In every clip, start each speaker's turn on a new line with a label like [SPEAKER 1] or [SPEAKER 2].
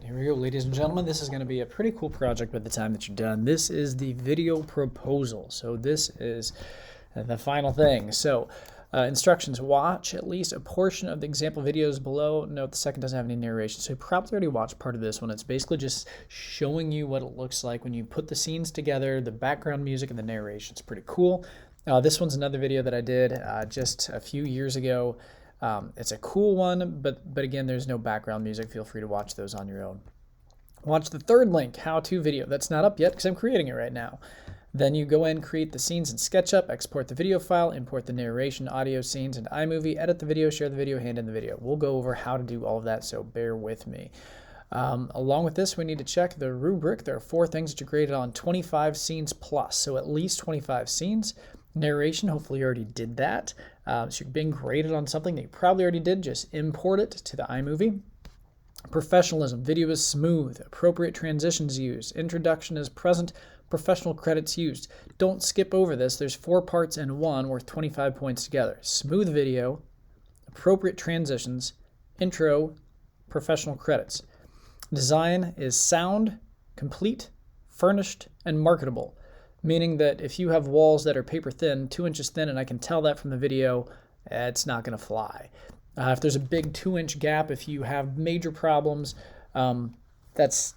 [SPEAKER 1] Here we go, ladies and gentlemen. This is going to be a pretty cool project by the time that you're done. This is the video proposal. So this is the final thing. So instructions: watch at least a portion of the example videos below. Note the second doesn't have any narration. So you probably already watched part of this one. It's basically just showing you what it looks like when you put the scenes together, the background music and the narration. It's pretty cool. This one's another video that I did just a few years ago. It's a cool one, but again, there's no background music. Feel free to watch those on your own. Watch the third link, how-to video. That's not up yet because I'm creating it right now. Then you go in, create the scenes in SketchUp, export the video file, import the narration, audio scenes into iMovie, edit the video, share the video, hand in the video. We'll go over how to do all of that, so bear with me. Along with this, we need to check the rubric. There are 4 things that you graded on 25 scenes plus, so at least 25 scenes. Narration, hopefully you already did that. So you're being graded on something that you probably already did, just import it to the iMovie. Professionalism, video is smooth, appropriate transitions used, introduction is present, professional credits used. Don't skip over this. There's 4 parts in one worth 25 points together. Smooth video, appropriate transitions, intro, professional credits. Design is sound, complete, furnished, and marketable. Meaning that if you have walls that are paper thin, 2 inches thin, and I can tell that from the video, it's not going to fly. If there's a big 2-inch gap, if you have major problems, that's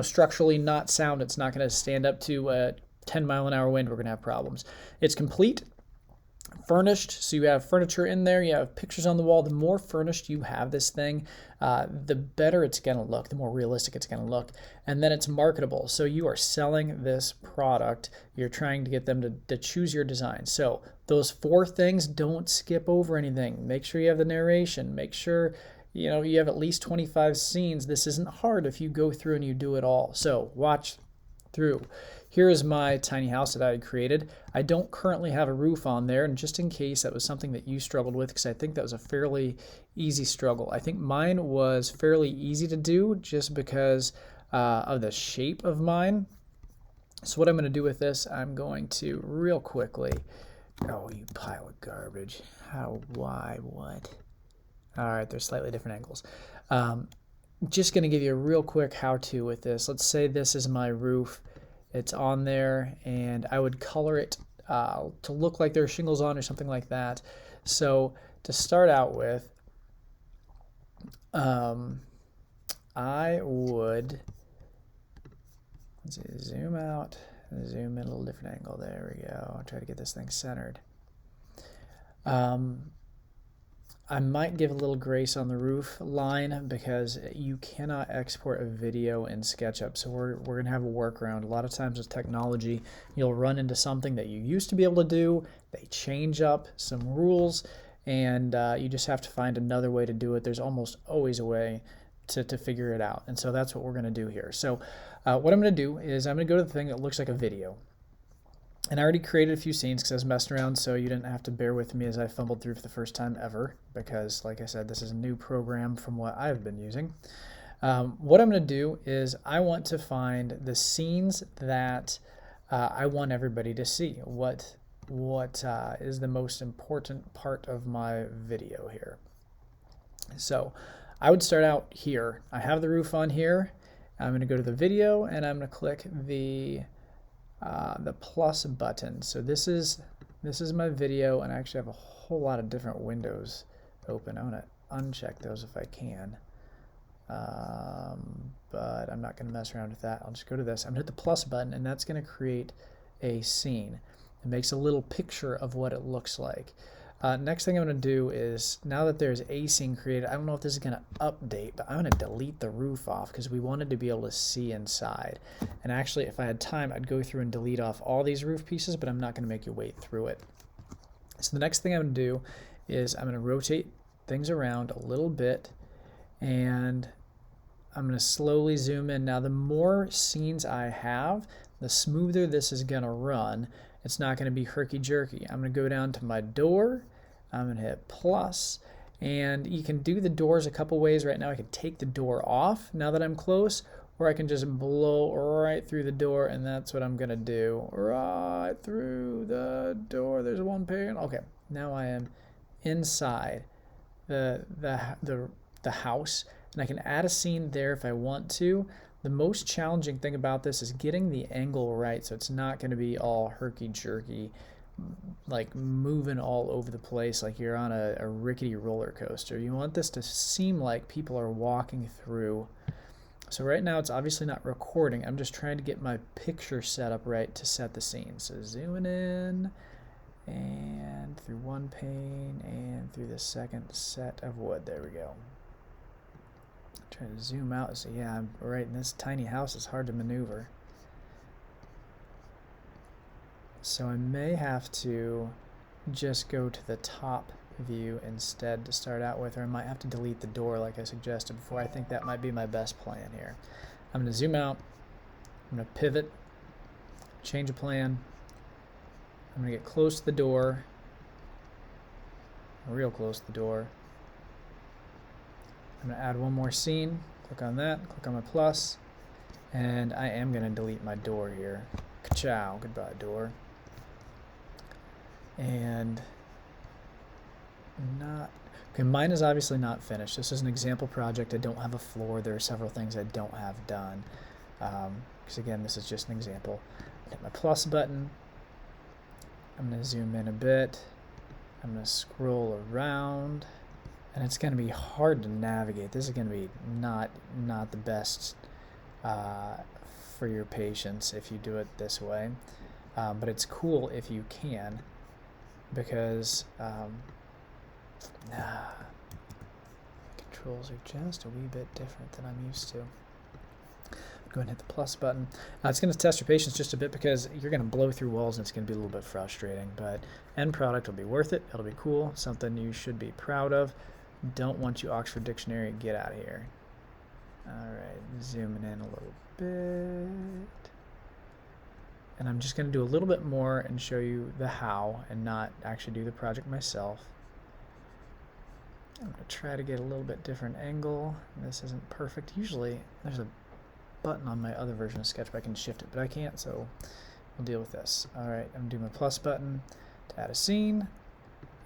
[SPEAKER 1] structurally not sound. It's not going to stand up to a 10-mile-an-hour wind. We're going to have problems. It's complete, furnished, so you have furniture in there, you have pictures on the wall. The more furnished you have this thing, the better it's going to look, the more realistic it's going to look. And then it's marketable, so you are selling this product. You're trying to get them to choose your design. So those 4 things, don't skip over anything. Make sure you have the narration. Make sure you have at least 25 scenes. This isn't hard if you go through and you do it all. So watch through. Here is my tiny house that I had created. I don't currently have a roof on there, and just in case that was something that you struggled with, because I think that was a fairly easy struggle. I think mine was fairly easy to do just because of the shape of mine. So what I'm going to do with this, I'm going to real quickly, oh, you pile of garbage. How, why, what? All right, there's slightly different angles. Just going to give you a real quick how-to with this. Let's say this is my roof. It's on there, and I would color it to look like there are shingles on or something like that. So to start out with, I would zoom out, zoom in a little different angle. There we go. I'll try to get this thing centered. I might give a little grace on the roof line because you cannot export a video in SketchUp. So we're going to have a workaround. A lot of times with technology, you'll run into something that you used to be able to do. They change up some rules, and you just have to find another way to do it. There's almost always a way to figure it out. And so that's what we're going to do here. So what I'm going to do is I'm going to go to the thing that looks like a video. And I already created a few scenes because I was messing around, so you didn't have to bear with me as I fumbled through for the first time ever, because, like I said, this is a new program from what I've been using. What I'm going to do is I want to find the scenes that I want everybody to see. What is the most important part of my video here? So I would start out here. I have the roof on here. I'm going to go to the video, and I'm going to click the plus button. So this is my video, and I actually have a whole lot of different windows open. I want to uncheck those if I can, but I'm not going to mess around with that. I'll just go to this. I'm going to hit the plus button, and that's going to create a scene. It makes a little picture of what it looks like. Next thing I'm going to do is, now that there's a scene created, I don't know if this is going to update, but I'm going to delete the roof off because we wanted to be able to see inside. And actually, if I had time, I'd go through and delete off all these roof pieces, but I'm not going to make you wait through it. So the next thing I'm going to do is I'm going to rotate things around a little bit, and I'm going to slowly zoom in. Now, the more scenes I have, the smoother this is going to run. It's not going to be herky-jerky. I'm going to go down to my door. I'm going to hit plus, and you can do the doors a couple ways. Right now I can take the door off now that I'm close, or I can just blow right through the door, and that's what I'm going to do. Right through the door. There's one pane. Okay, now I am inside the house. and I can add a scene there if I want to. The most challenging thing about this is getting the angle right, so it's not going to be all herky-jerky, like moving all over the place like you're on a rickety roller coaster. You want this to seem like people are walking through. So right now it's obviously not recording. I'm just trying to get my picture set up right to set the scene. So zooming in and through one pane and through the second set of wood. There we go. Trying to zoom out. So yeah, I'm right in this tiny house. It's hard to maneuver. So I may have to just go to the top view instead to start out with, or I might have to delete the door like I suggested before. I think that might be my best plan here. I'm going to zoom out. I'm going to pivot, change a plan. I'm going to get close to the door, real close to the door. I'm going to add one more scene. Click on that, click on my plus, and I am going to delete my door here. Ka-chow, goodbye door. And okay, mine is obviously not finished. This is an example project. I don't have a floor. There are several things I don't have done. Because again, this is just an example. Hit my plus button. I'm going to zoom in a bit. I'm going to scroll around. And it's going to be hard to navigate. This is going to be not the best for your patience if you do it this way. But it's cool if you can, because controls are just a wee bit different than I'm used to. Go ahead and hit the plus button. It's going to test your patience just a bit because you're going to blow through walls and it's going to be a little bit frustrating, but end product will be worth it. It'll be cool, something you should be proud of. Don't want you, Oxford Dictionary, get out of here. Alright, zooming in a little bit. And I'm just going to do a little bit more and show you the how and not actually do the project myself. I'm going to try to get a little bit different angle. This isn't perfect. Usually there's a button on my other version of Sketchup I can shift it, but I can't, so we'll deal with this. Alright, I'm going to do my plus button to add a scene.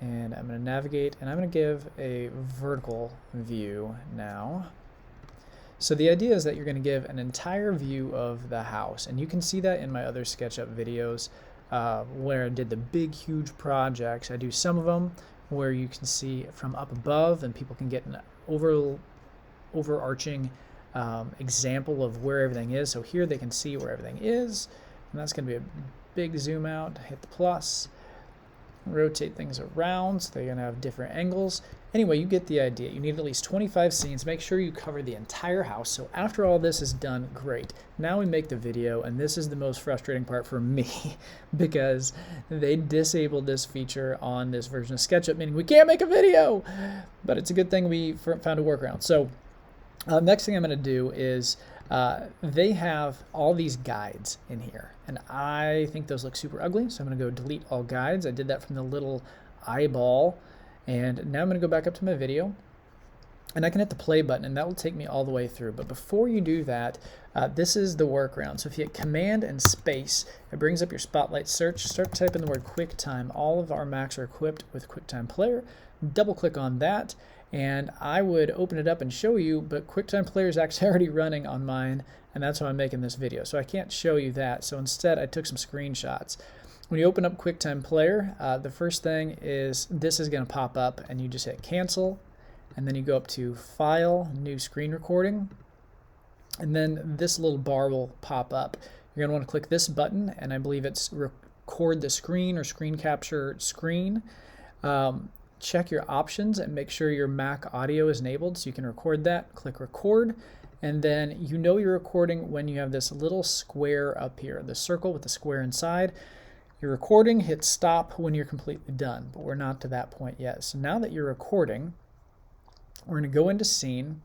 [SPEAKER 1] And I'm going to navigate, and I'm going to give a vertical view now. So the idea is that you're going to give an entire view of the house, and you can see that in my other SketchUp videos where I did the big, huge projects. I do some of them where you can see from up above, and people can get an overarching example of where everything is. So here they can see where everything is, and that's going to be a big zoom out. Hit the plus. Rotate things around so they're going to have different angles. Anyway, you get the idea. You need at least 25 scenes. Make sure you cover the entire house. So after all this is done, great. Now we make the video, and this is the most frustrating part for me because they disabled this feature on this version of SketchUp, meaning we can't make a video. But it's a good thing we found a workaround. So next thing I'm going to do is they have all these guides in here, and I think those look super ugly, so I'm going to go delete all guides. I did that from the little eyeball, and now I'm going to go back up to my video, and I can hit the play button, and that will take me all the way through. But before you do that, this is the workaround. So if you hit Command and space, it brings up your Spotlight search. Start typing the word QuickTime. All of our Macs are equipped with QuickTime Player. Double click on that, and I would open it up and show you, but QuickTime Player is actually already running on mine, and that's why I'm making this video. So I can't show you that. So instead, I took some screenshots. When you open up QuickTime Player, the first thing is this is going to pop up, and you just hit Cancel, and then you go up to File, New Screen Recording, and then this little bar will pop up. You're going to want to click this button, and I believe it's Record the Screen or Screen Capture Screen. Check your options and make sure your Mac audio is enabled so you can record that. Click record, and then you know you're recording when you have this little square up here, the circle with the square inside. You're recording, hit stop when you're completely done, but we're not to that point yet. So now that you're recording, we're going to go into scene,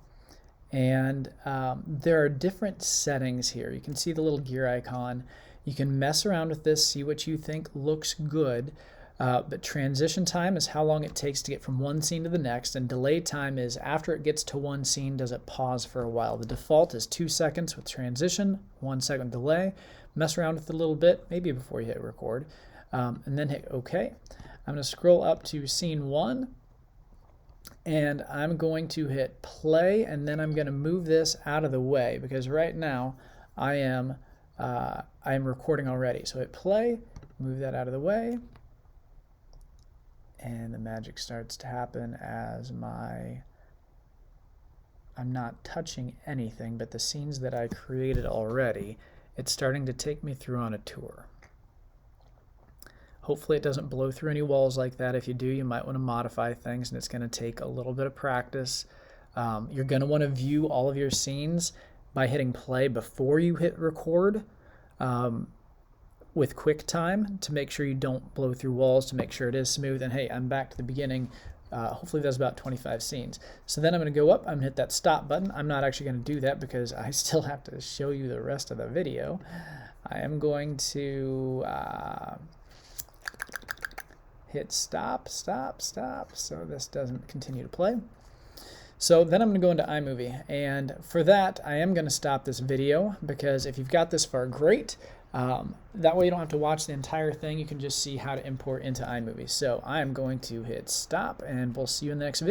[SPEAKER 1] and there are different settings here. You can see the little gear icon. You can mess around with this, see what you think looks good. But transition time is how long it takes to get from one scene to the next, and delay time is after it gets to one scene, does it pause for a while. The default is 2 seconds with transition, 1 second delay. Mess around with it a little bit, maybe before you hit record, and then hit OK. I'm going to scroll up to scene 1, and I'm going to hit play, and then I'm going to move this out of the way because right now I am recording already. So hit play, move that out of the way, and the magic starts to happen as I'm not touching anything, but the scenes that I created already, it's starting to take me through on a tour. Hopefully it doesn't blow through any walls like that. If you do, you might want to modify things, and it's going to take a little bit of practice. You're going to want to view all of your scenes by hitting play before you hit record with QuickTime to make sure you don't blow through walls, to make sure it is smooth. And hey, I'm back to the beginning. Hopefully that's about 25 scenes. So then I'm going to go up, I'm going to hit that stop button. I'm not actually going to do that because I still have to show you the rest of the video. I am going to hit stop, so this doesn't continue to play. So then I'm going to go into iMovie, and for that I am going to stop this video because if you've got this far, great. That way you don't have to watch the entire thing. You can just see how to import into iMovie. So I am going to hit stop, and we'll see you in the next video.